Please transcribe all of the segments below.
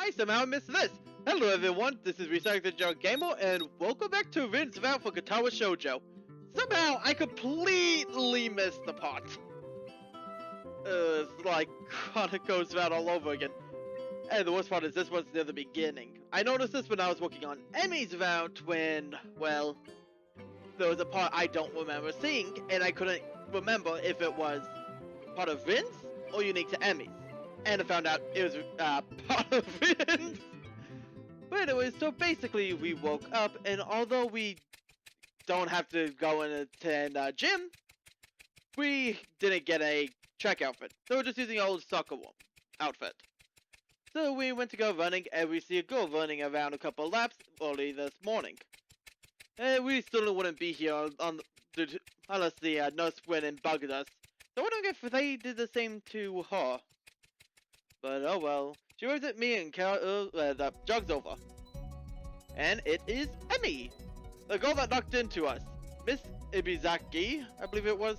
I somehow missed this. Hello everyone, this is Recycled Joe Gamer, and welcome back to Rinse Out for Katawa Shoujo. Somehow, I completely missed the part. It's like Chronicles Round all over again. And the worst part is this one's near the beginning. I noticed this when I was working on Emmy's round when, well, there was a part I don't remember seeing, and I couldn't remember if it was part of Rinse or unique to Emmy's. And I found out it was part of Rinse. But anyways, so basically we woke up, and although we don't have to go in a gym, we didn't get a track outfit. So we're just using an old soccer outfit. So we went to go running, and we see a girl running around a couple of laps early this morning. And we still wouldn't be here unless the nurse went and bugged us. So I wonder if they did the same to her. But oh well. She waves at me and jogs over. And it is Emmy! The girl that knocked into us. Miss Ibizaki, I believe it was.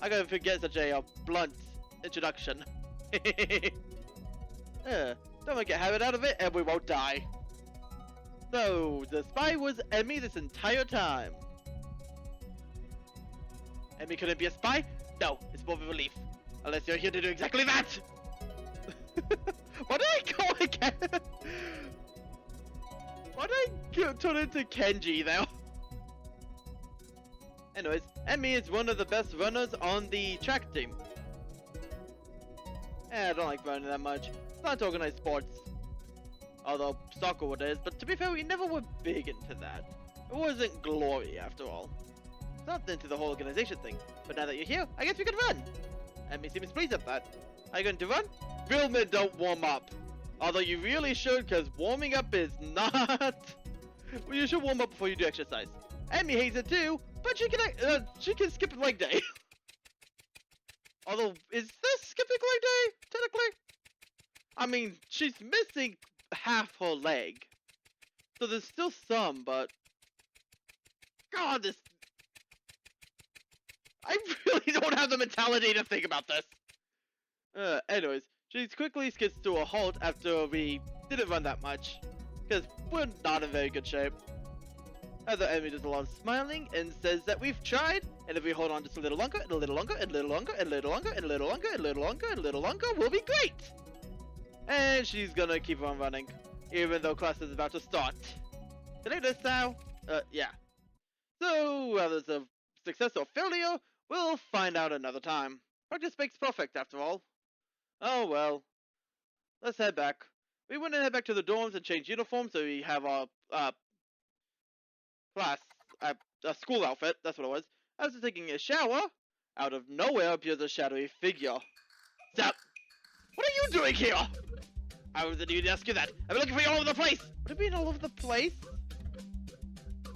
I gotta forget such a blunt introduction. Don't make a habit out of it and we won't die. So, the spy was Emmy this entire time. Emmy couldn't be a spy? No, it's more of a relief. Unless you're here to do exactly that! Why did I go again? Why did I turn into Kenji though? Anyways, Emmy is one of the best runners on the track team. I don't like running that much. It's not organized sports. Although soccer it is, but to be fair, we never were big into that. It wasn't glory after all. It's not into the whole organization thing. But now that you're here, I guess we can run. Emmy seems pleased at that. Are you going to run? Real men don't warm up. Although you really should, because warming up is not... Well, you should warm up before you do exercise. Emmy hates it too, but she can skip a leg day. Although, is this skipping leg day, technically? I mean, she's missing half her leg. So there's still some, but... God, this... I really don't have the mentality to think about this. Anyways, she quickly skids to a halt after we didn't run that much. Because we're not in very good shape. After Emmy does a lot of smiling and says that we've tried, and if we hold on just a little longer, and a little longer, and a little longer, and a little longer, and a little longer, and a little longer, and a little longer, we'll be great! And she's gonna keep on running, even though class is about to start. Today this now? Yeah. So, whether it's a success or failure, we'll find out another time. Practice makes perfect, after all. Oh well. Let's head back. We want to head back to the dorms and change uniforms so we have our, school outfit, that's what it was. After taking a shower, out of nowhere appears a shadowy figure. Stop! What are you doing here? I was need to ask you that. I've been looking for you all over the place! What do you mean all over the place?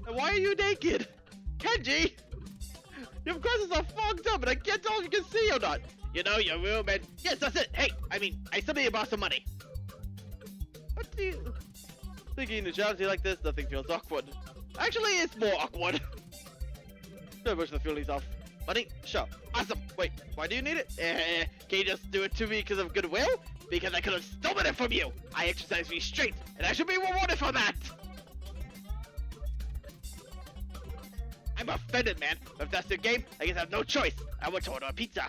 And why are you naked? Kenji! Your glasses are fogged up and I can't tell if you can see or not. You know, your room and... Yes, that's it! Hey! I still need to borrow some money. What do you... Thinking in a challenge like this, nothing feels awkward. Actually, it's more awkward. Don't push the feelings off. Money? Sure. Awesome. Wait, why do you need it? Can you just do it to me because of goodwill? Because I could have stolen it from you. I exercise restraint, and I should be rewarded for that. I'm offended, man. If that's your game, I guess I have no choice. I want to order a pizza.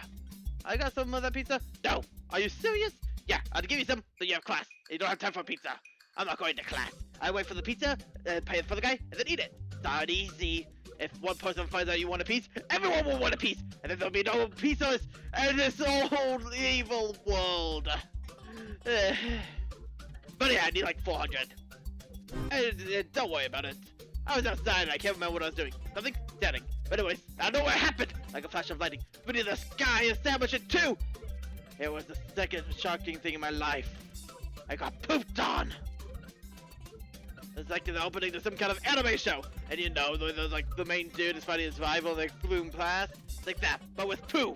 I got some of that pizza? No. Are you serious? Yeah, I'll give you some, so you have class. You don't have time for pizza. I'm not going to class. I wait for the pizza, pay it for the guy, and then eat it. Start easy. If one person finds out you want a piece, everyone will want a piece, and then there'll be no pizzas in this old evil world. But yeah, I need like 400. Don't worry about it. I was outside and I can't remember what I was doing. Something standing. But anyways, I don't know what happened. Like a flash of lightning, split in the sky and sandwich it too. It was the second shocking thing in my life. I got pooped on. It's like the opening to some kind of anime show. And you know, there's like the main dude is fighting his rival and they flew in class. It's like that, but with poo.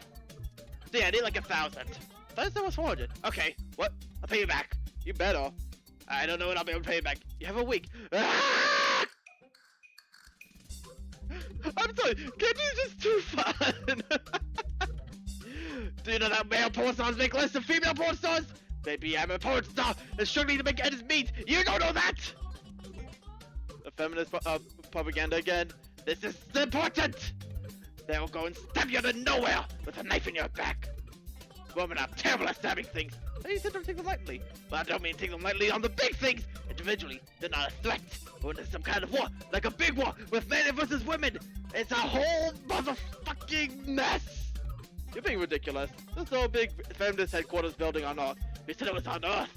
So yeah, I need like 1,000. That was 400. Okay, what? I'll pay you back. You better. I don't know when I'll be able to pay you back. You have a week. Ah! I'm sorry, Kenji's just too fun. Do you know that male porn stars make less than female porn stars? Baby, I'm a porn star and struggling to make ends meet. You don't know that! The feminist propaganda again. This is important! They'll go and stab you out of nowhere with a knife in your back. Women are terrible at stabbing things. And you said don't take them lightly. But I don't mean take them lightly on the big things. Individually, they're not a threat. But when there's some kind of war, like a big war with men versus women, it's a whole motherfucking mess. You're being ridiculous. This whole big feminist headquarters building on Earth. You said it was on Earth.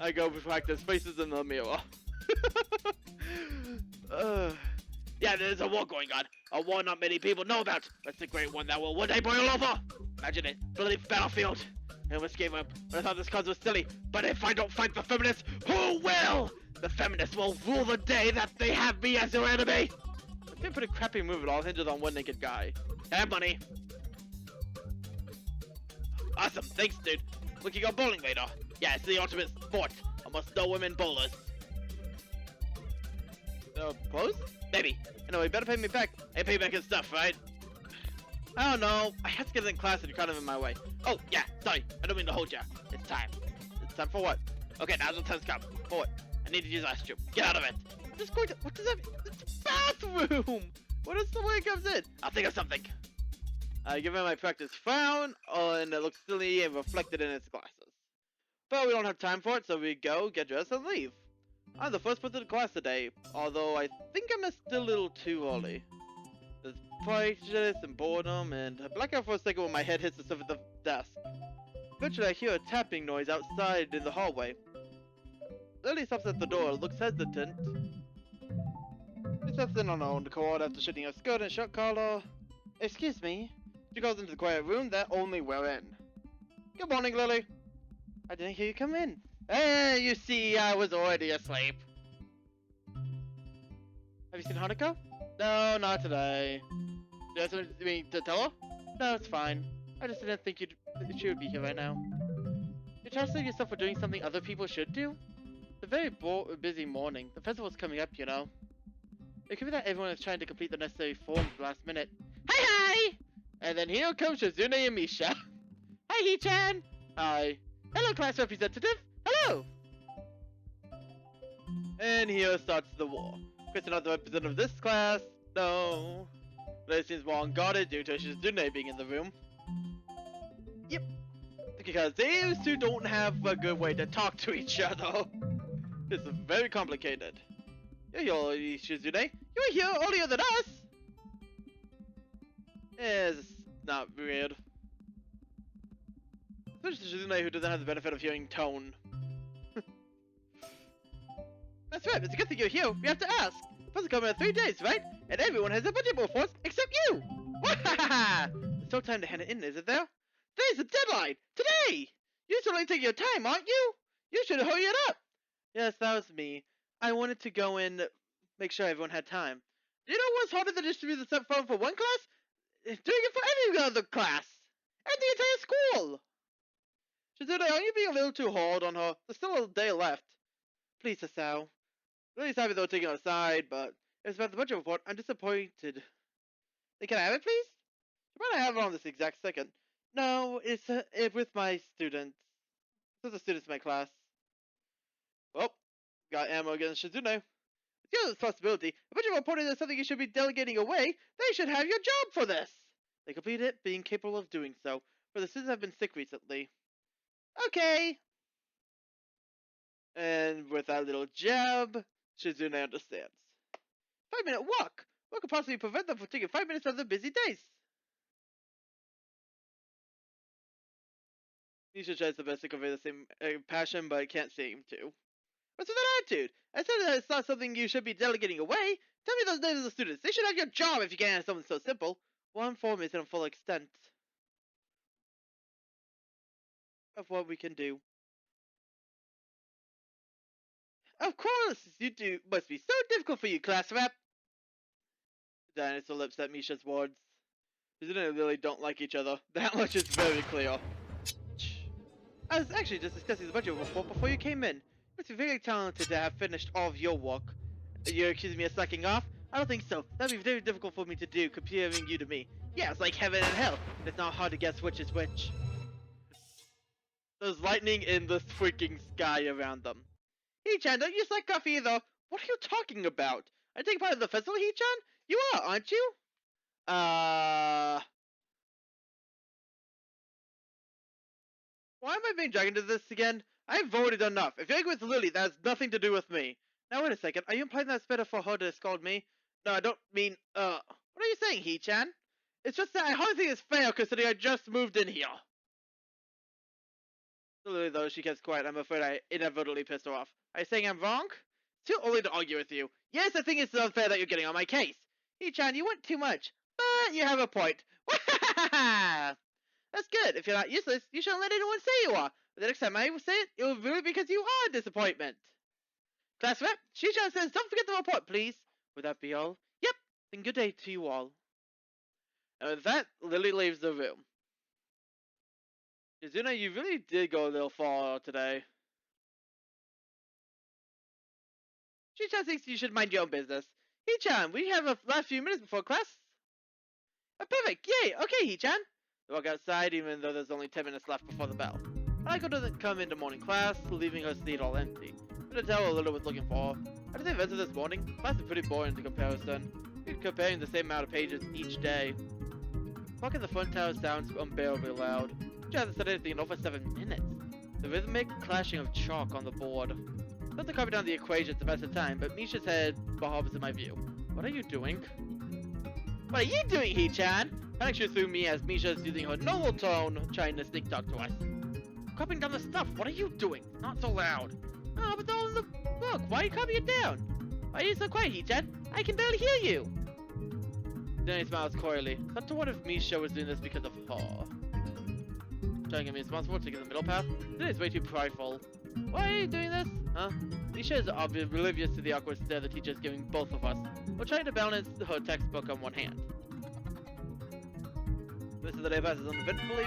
I go practice faces in the mirror. Yeah, there's a war going on. A war not many people know about. That's the great one that will one day boil over. Imagine it. Bloody battlefield. I almost gave up, but I thought this cause was silly. But if I don't fight the feminists, who will? The feminists will rule the day that they have me as their enemy. It's been a pretty crappy move. It all hinges on one naked guy. I have money. Awesome. Thanks, dude. We can go bowling later. Yeah, it's the ultimate sport. Almost no women bowlers. Close? Maybe. Anyway, better pay me back. I pay back his stuff, right? I don't know. I have to get in class and you're kind of in my way. Oh, yeah. Sorry. I don't mean to hold you. It's time. It's time for what? Okay, now's the time's come. For what? I need to use the restroom. Get out of it. I'm just going to... What does that mean? It's a bathroom! What is the way it comes in? I'll think of something. I give him my practice frown, and it looks silly and reflected in its glasses. But we don't have time for it, so we go, get dressed, and leave. I'm the first person to class today, although I think I missed a little too early. There's prejudice and boredom, and I black out for a second when my head hits the stuff at the desk. Eventually I hear a tapping noise outside in the hallway. Lily stops at the door, looks hesitant. She steps in on her own accord after shitting her skirt and shirt collar. Excuse me. She goes into the quiet room that only we're in. Good morning, Lily. I didn't hear you come in. You see, I was already asleep. Have you seen Hanukkah? No, not today. Do you have something to tell her? No, it's fine. I just didn't think she would be here right now. You're trusting yourself for doing something other people should do? It's a very busy morning. The festival's coming up, you know. It could be that everyone is trying to complete the necessary forms last minute. Hi! And then here comes Shizune and Misha. Hi, Hee-chan! Hi. Hello, class representative! Hello! And here starts the war. Chris, not the representative of this class. No. But it seems more unguarded due to Shizune being in the room. Yep. Because these two don't have a good way to talk to each other. It's very complicated. You're here, Shizune. You were here earlier than us! It's not weird. Especially Shizune, who doesn't have the benefit of hearing tone. That's right, it's a good thing you're here. We have to ask. Supposed to come in 3 days, right? And everyone has a budget for us except you! Wahaha! There's no time to hand it in, is it there? Today's the deadline! Today! You're totally taking your time, aren't you? You should hurry it up! Yes, that was me. I wanted to go in, make sure everyone had time. You know what's harder than distribute the set form for one class? Doing it for every other class! And the entire school! Shizune, are you being a little too hard on her? There's still a day left. Please, Sasao. Really happy though taking her aside, but if it's about the budget report, I'm disappointed. Hey, can I have it, please? You might not have it on this exact second. No, it's with my students. It's the students in my class. Well, got ammo against Shizune. It's your responsibility. A budget report is something you should be delegating away. They should have your job for this. They complete it, being capable of doing so. For the students have been sick recently. Okay. And with that little jab, Shizune understands. 5-minute walk. What could possibly prevent them from taking 5 minutes out of their busy days? Nisha tries the best to convey the same passion, but can't seem to. What's with that attitude? I said that it's not something you should be delegating away. Tell me those names of the students. They should have your job if you can't have something so simple. One form isn't a full extent of what we can do. Of course, you do. Must be so difficult for you, class rep. Dinosaur lips at Misha's words. They really don't like each other. That much is very clear. I was actually just discussing the budget report before you came in. You must be very talented to have finished all of your work. You're accusing me of slacking off? I don't think so. That'd be very difficult for me to do, comparing you to me. Yeah, it's like heaven and hell. It's not hard to guess which is which. There's lightning in the freaking sky around them. Hee-chan, don't use like coffee either. What are you talking about? I take part in the festival, Hee-chan? You are, aren't you? Why am I being dragged into this again? I've voted enough. If you're angry with Lily, that has nothing to do with me. Now wait a second, are you implying that it's better for her to scold me? No, I don't mean, what are you saying, Hee-chan? It's just that I hardly think it's fair considering I just moved in here. Lily, though, she gets quiet. I'm afraid I inadvertently pissed her off. Are you saying I'm wrong? Too early to argue with you. Yes, I think it's unfair that you're getting on my case. Hee-chan, you want too much. But you have a point. That's good. If you're not useless, you shouldn't let anyone say you are. But the next time I say it, it will be because you are a disappointment. Class rep, Shoujo says don't forget the report, please. Would that be all? Yep. Then good day to you all. And with that, Lily leaves the room. Izuna, you really did go a little far today. Shoujo thinks you should mind your own business. Hee-chan, we have a last few minutes before class. Perfect. Yay. Okay, Hee-chan. They walk outside even though there's only 10 minutes left before the bell. Hanako doesn't come into morning class, leaving her seat all empty. I could tell Lily was looking for her. After the events of this morning, class is pretty boring in comparison. You're comparing the same amount of pages each day. Clock in the front tower sounds unbearably loud. She hasn't said anything in over 7 minutes. The rhythmic clashing of chalk on the board. Not to copy down the equations to pass the time, but Misha's head bobbs in my view. What are you doing? What are you doing, Hee-chan? Panic through me as Misha's using her normal tone, trying to sneak talk to us. Copying down the stuff, what are you doing? Not so loud. Oh, but all in the book, why are you copying it down? Why are you so quiet, Hee-chan? I can barely hear you. Then he smiles coyly. Not to wonder if Misha was doing this because of her. Trying to get me responsible to take the middle path? This is way too prideful. Why are you doing this? Huh? Misha is oblivious to the awkward stare the teacher is giving both of us. We're trying to balance her textbook on one hand. This is the day passes uneventfully.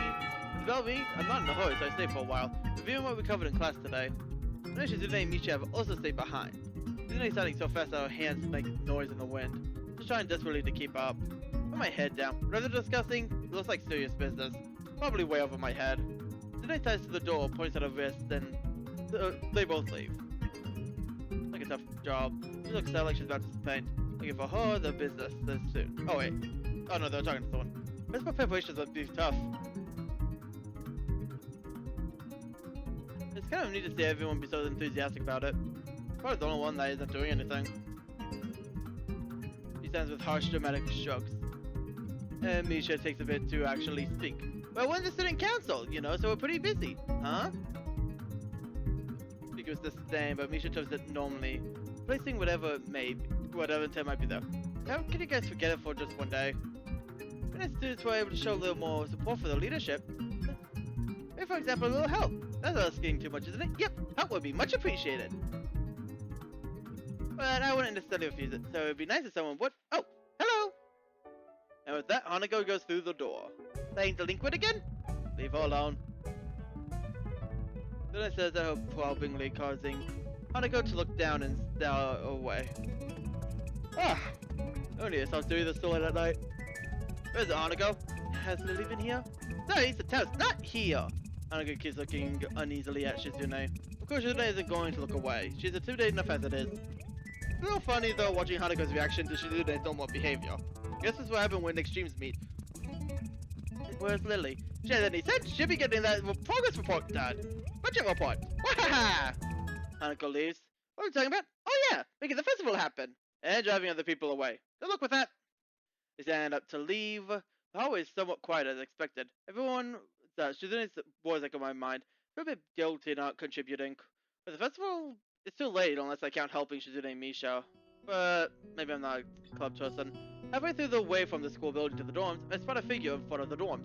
Well, me, I'm not in a hurry, so I stay for a while, reviewing what we covered in class today. I know Shizune and Misha have also stayed behind. Shizune is sounding so fast that her hands make noise in the wind. Just trying desperately to keep up. Put my head down. Rather discussing, it looks like serious business. Probably way over my head. Shizune ties to the door, points at her wrist, then they both leave. Like a tough job. She looks like she's about to faint. Looking for her, the business, this soon. Oh wait. Oh no, they're talking to someone. Best preparations would be tough. It's kind of neat to see everyone be so enthusiastic about it. Probably the only one that isn't doing anything. He stands with harsh, dramatic strokes. And Misha takes a bit to actually speak. Well, when's the student council, you know, so we're pretty busy. Huh? Because disdain, but Misha tells it normally, placing whatever intent might be there. How can you guys forget it for just one day? When students were able to show a little more support for the leadership, maybe for example a little help. That's not asking too much, isn't it? Yep, help would be much appreciated. But I wouldn't necessarily refuse it, so it'd be nice if someone would. Oh, hello! And with that, Hanako goes through the door. Playing delinquent again? Leave her alone. Then it says that her probingly causing Hanako to look down and stare away. Ah! Only I doing this so late at night. Where's it, Hanako? Has Lily been here? Sorry, it's a toast, not here! Hanako keeps looking uneasily at Shizune. Of course, Shizune isn't going to look away. She's intimidated enough as it is. It's a little funny though watching Hanako's reaction to Shizune's normal behavior. Guess this is what happens when extremes meet. Where's Lily? She has any sense? She'll be getting that progress report done. Budget report. Wahaha! Hanako leaves. What are we talking about? Oh yeah, making the festival happen. And driving other people away. Good luck with that. They stand up to leave. The hallway is somewhat quiet as expected. Everyone, Shizune's boys like on my mind. They're a bit guilty not contributing. But the festival is too late unless I count helping Shizune and Misha. But maybe I'm not a club person. Halfway through the way from the school building to the dorms, I spot a figure in front of the dorms.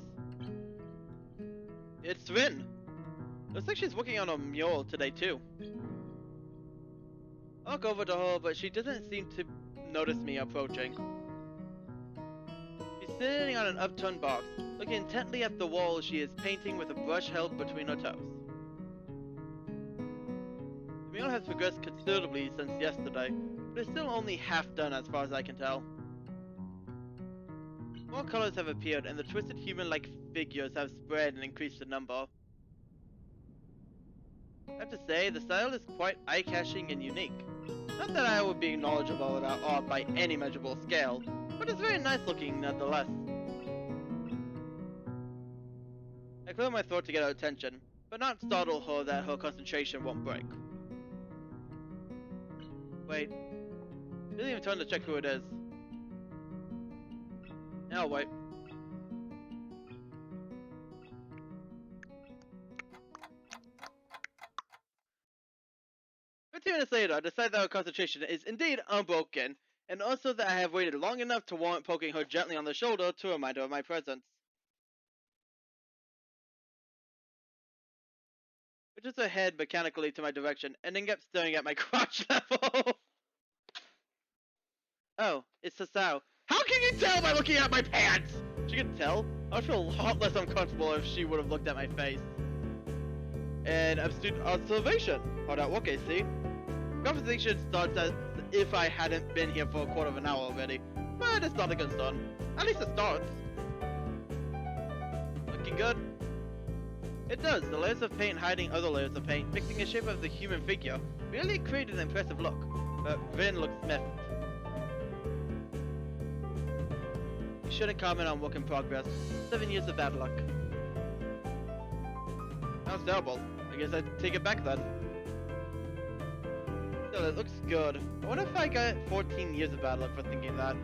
It's Rin. Looks like she's working on a mural today too. I walk over to her, but she doesn't seem to notice me approaching. She's sitting on an upturned box, looking intently at the wall she is painting with a brush held between her toes. The mural has progressed considerably since yesterday, but it's still only half done as far as I can tell. More colors have appeared, and the twisted human-like figures have spread and increased in number. I have to say, the style is quite eye-catching and unique. Not that I would be knowledgeable about art by any measurable scale, but it's very nice looking nonetheless. I clear my throat to get her attention, but not startle her that her concentration won't break. Wait, didn't even turn to check who it is. Now wait. 15 minutes later, I decide that her concentration is indeed unbroken, and also that I have waited long enough to warrant poking her gently on the shoulder to remind her of my presence. I just her head mechanically to my direction, and then kept staring at my crotch level. Oh, it's Sasao. How can you tell by looking at my pants? She can tell. I would feel a lot less uncomfortable if she would have looked at my face. And astute observation. Hard at work, I see. Conversation starts as if I hadn't been here for a quarter of an hour already. But it's not a good start. At least it starts. Looking good? It does. The layers of paint hiding other layers of paint, fixing the shape of the human figure, really create an impressive look. But Vin looks miffed. You shouldn't comment on work in progress. 7 years of bad luck. Sounds terrible. I guess I'd take it back then. Still, it looks good. I wonder if I got 14 years of bad luck for thinking that.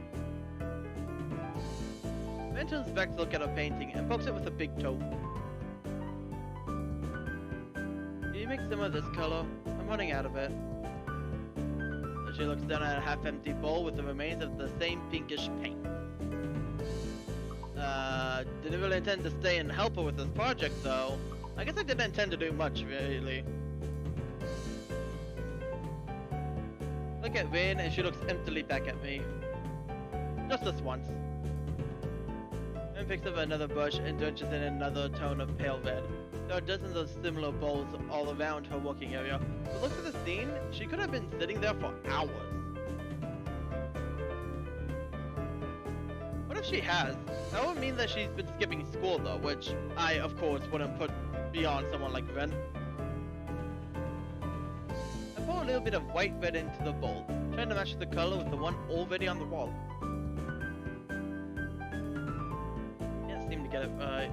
Ben turns back to look at her painting and pokes it with a big toe. Do you make some of this color? I'm running out of it. And she looks down at a half-empty bowl with the remains of the same pinkish paint. Didn't really intend to stay and help her with this project though. I guess I didn't intend to do much, really. Look at Vin and she looks emptily back at me. Just this once. Vin picks up another brush and drenches in another tone of pale red. There are dozens of similar bowls all around her working area. But look at the scene, she could have been sitting there for hours. What if she has? That would mean that she's been skipping school though, which I, of course, wouldn't put beyond someone like Vin. I pour a little bit of white red into the bowl, trying to match the color with the one already on the wall. Can't seem to get it right.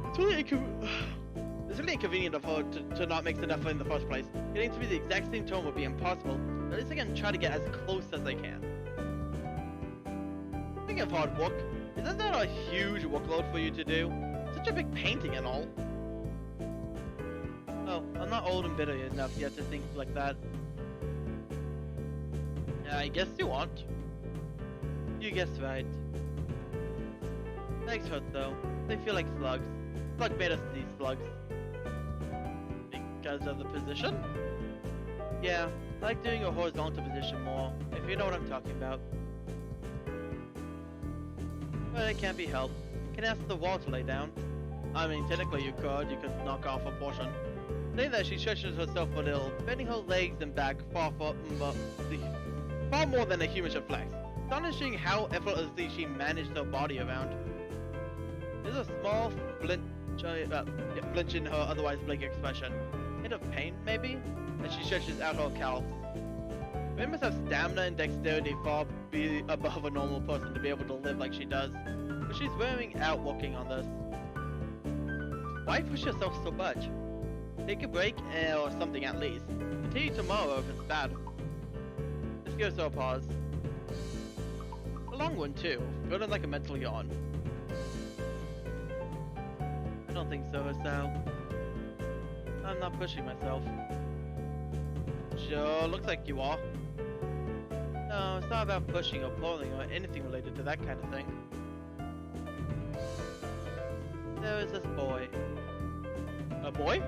It's really inconvenient of her to not mix enough in the first place. Getting to be the exact same tone would be impossible, but at least I can try to get as close as I can. Speaking of hard work, isn't that a huge workload for you to do? Such a big painting and all. Oh, I'm not old and bitter enough yet to think like that. Yeah, I guess you aren't. You guessed right. Legs hurt though. They feel like slugs. Slug made us these slugs. Because of the position? Yeah, I like doing a horizontal position more, if you know what I'm talking about. But it can't be helped. You can ask the wall to lay down. I mean, technically you could knock off a portion. Saying that, she stretches herself a little, bending her legs and back far more than a human should flex. Astonishing how effortlessly she managed her body around. There's a small flinch in her otherwise blank expression. Hint of pain, maybe? As she stretches out her calves. Ren must have stamina and dexterity far above a normal person to be able to live like she does. But she's wearing out working on this. Why push yourself so much? Take a break or something at least. Continue tomorrow if it's bad. This gives her a pause. A long one too, feeling like a mental yawn. I don't think so, Sal. I'm not pushing myself. Sure, looks like you are. No, it's not about pushing or pulling or anything related to that kind of thing. There is this boy. A boy?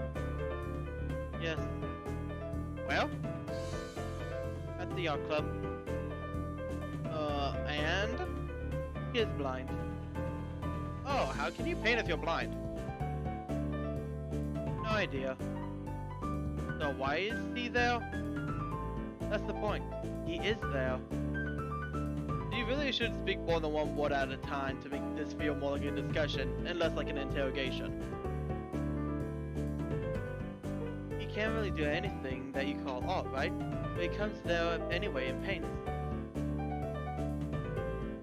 Yes. Well? At the art club. And? He is blind. Oh, how can you paint if you're blind? No idea. So why is he there? That's the point. He is there. You really should speak more than one word at a time to make this feel more like a discussion and less like an interrogation. can't really do anything that you call art, right? But he comes there anyway and paints.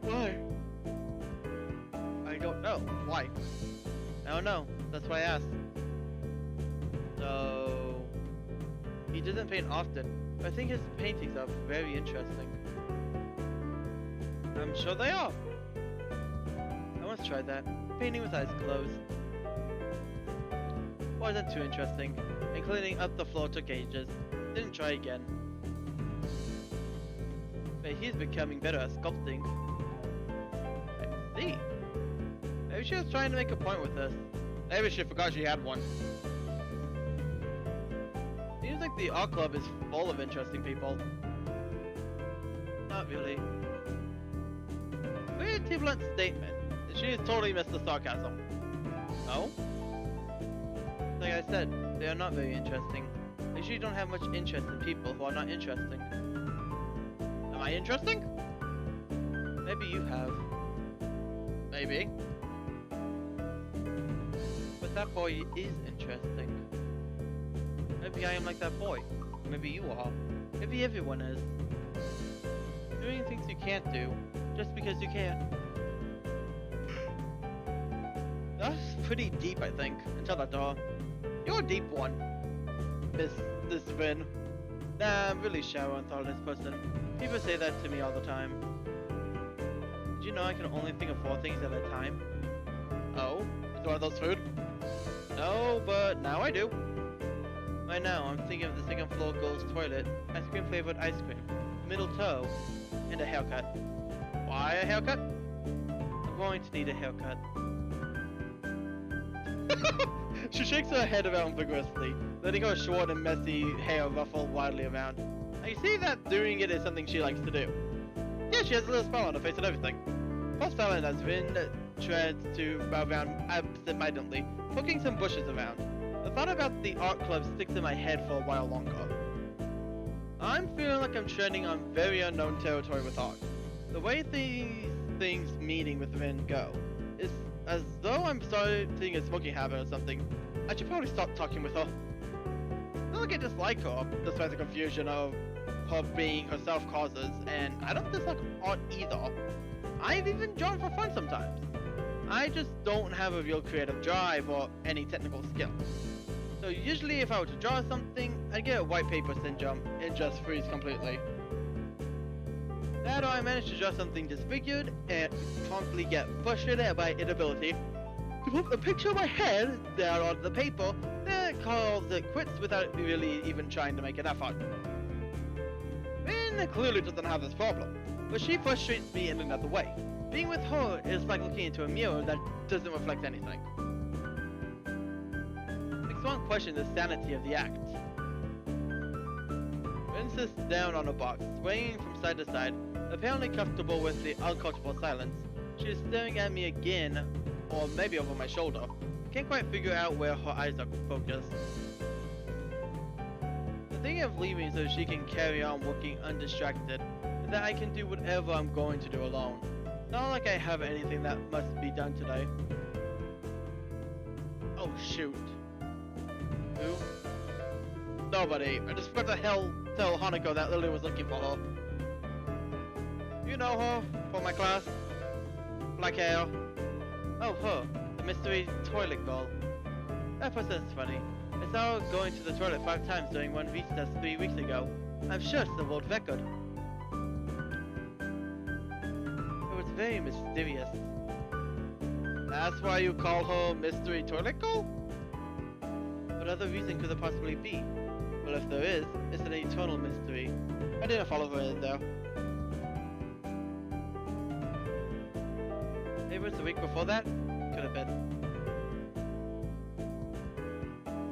Why? I don't know. Why? I don't know. That's why I asked. So... He doesn't paint often, but I think his paintings are very interesting. I'm sure they are. I once tried that, painting with eyes closed. Wasn't too interesting, and cleaning up the floor took ages. Didn't try again. But he's becoming better at sculpting. I see. Maybe she was trying to make a point with this. Maybe she forgot she had one. Seems like the art club is full of interesting people. Not really. Pretty blunt statement. She has totally missed the sarcasm. No? Like I said, they are not very interesting. They usually don't have much interest in people who are not interesting. Am I interesting? Maybe you have. Maybe. But that boy is interesting. Maybe I am like that boy. Maybe you are. Maybe everyone is. Doing things you can't do, just because you can. That's pretty deep, I think. Until that door. You're a deep one. This Vin. Nah, I'm really shallow and thoughtless person. People say that to me all the time. Did you know I can only think of 4 things at a time? Oh? Is one of those food? No, but now I do. Right now, I'm thinking of the second floor girl's toilet, ice cream flavored ice cream, middle toe, and a haircut. Why a haircut? I'm going to need a haircut. She shakes her head around vigorously, letting her short and messy hair ruffle wildly around. I see that doing it is something she likes to do. Yeah, she has a little smile on her face and everything. Post Fallon has Vin treads to bow around absent-mindedly, poking some bushes around. The thought about the art club sticks in my head for a while longer. I'm feeling like I'm treading on very unknown territory with art. The way these things meeting with Vin go is as though I'm starting a smoking habit or something. I should probably stop talking with her. Not like I dislike her, despite the confusion of her being herself causes, and I don't dislike art either. I've even drawn for fun sometimes. I just don't have a real creative drive or any technical skill. So usually if I were to draw something, I'd get a white paper syndrome and just freeze completely. That or I manage to draw something disfigured and promptly get frustrated by inability to put the picture of my head down on the paper, then calls it quits without really even trying to make an effort. Rin clearly doesn't have this problem, but she frustrates me in another way. Being with her is like looking into a mirror that doesn't reflect anything. Makes one question the sanity of the act. Rin sits down on a box, swaying from side to side, apparently comfortable with the uncomfortable silence. She is staring at me again, or maybe over my shoulder. I can't quite figure out where her eyes are focused. I'm thinking of leaving so she can carry on working undistracted, and that I can do whatever I'm going to do alone. Not like I have anything that must be done today. Oh shoot. Who? Nobody. I just forgot to tell Hanako that Lily was looking for her. You know her? From my class? Black hair? Oh, her. The mystery toilet girl. That person's funny. I saw her going to the toilet 5 times during one recess 3 weeks ago. I'm sure it's the world record. It was very mysterious. That's why you call her Mystery Toilet Girl? What other reason could there possibly be? Well, if there is, it's an eternal mystery. I didn't follow her in there. Maybe it was the week before that? Could have been.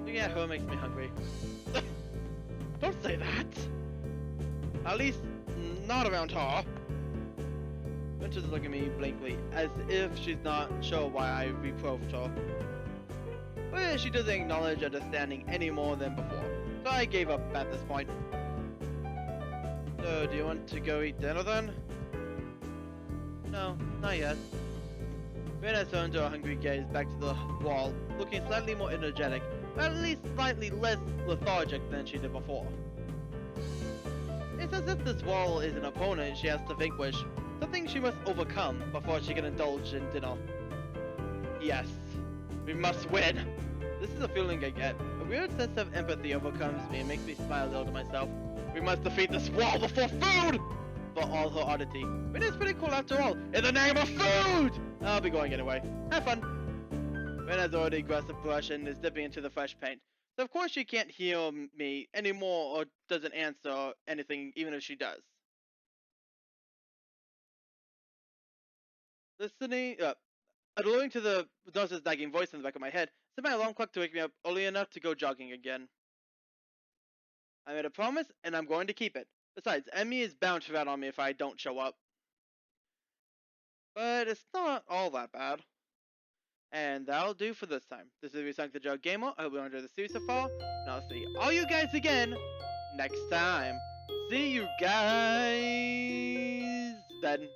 Looking at her makes me hungry. Don't say that! At least, not around her. Rin just looking at me blankly, as if she's not sure why I reproved her. But she doesn't acknowledge understanding any more than before, so I gave up at this point. So, do you want to go eat dinner then? No, not yet. Rin has turned her hungry gaze back to the wall, looking slightly more energetic, at least slightly less lethargic than she did before. It's as if this wall is an opponent she has to vanquish, something she must overcome before she can indulge in dinner. Yes, we must win! This is a feeling I get. A weird sense of empathy overcomes me and makes me smile a little to myself. We must defeat this wall before food! For all her oddity. But it's pretty cool after all. In the name of food! I'll be going anyway. Have fun. Ren has already grasped a brush and is dipping into the fresh paint. So of course she can't hear me anymore or doesn't answer anything even if she does. Listening, alluding to the nurse's nagging voice in the back of my head, set my alarm clock to wake me up early enough to go jogging again. I made a promise, and I'm going to keep it. Besides, Emmy is bound to rat on me if I don't show up. But it's not all that bad. And that'll do for this time. This is Resign the Jug Gamer. I hope you enjoyed the series so far. And I'll see all you guys again next time. See you guys then.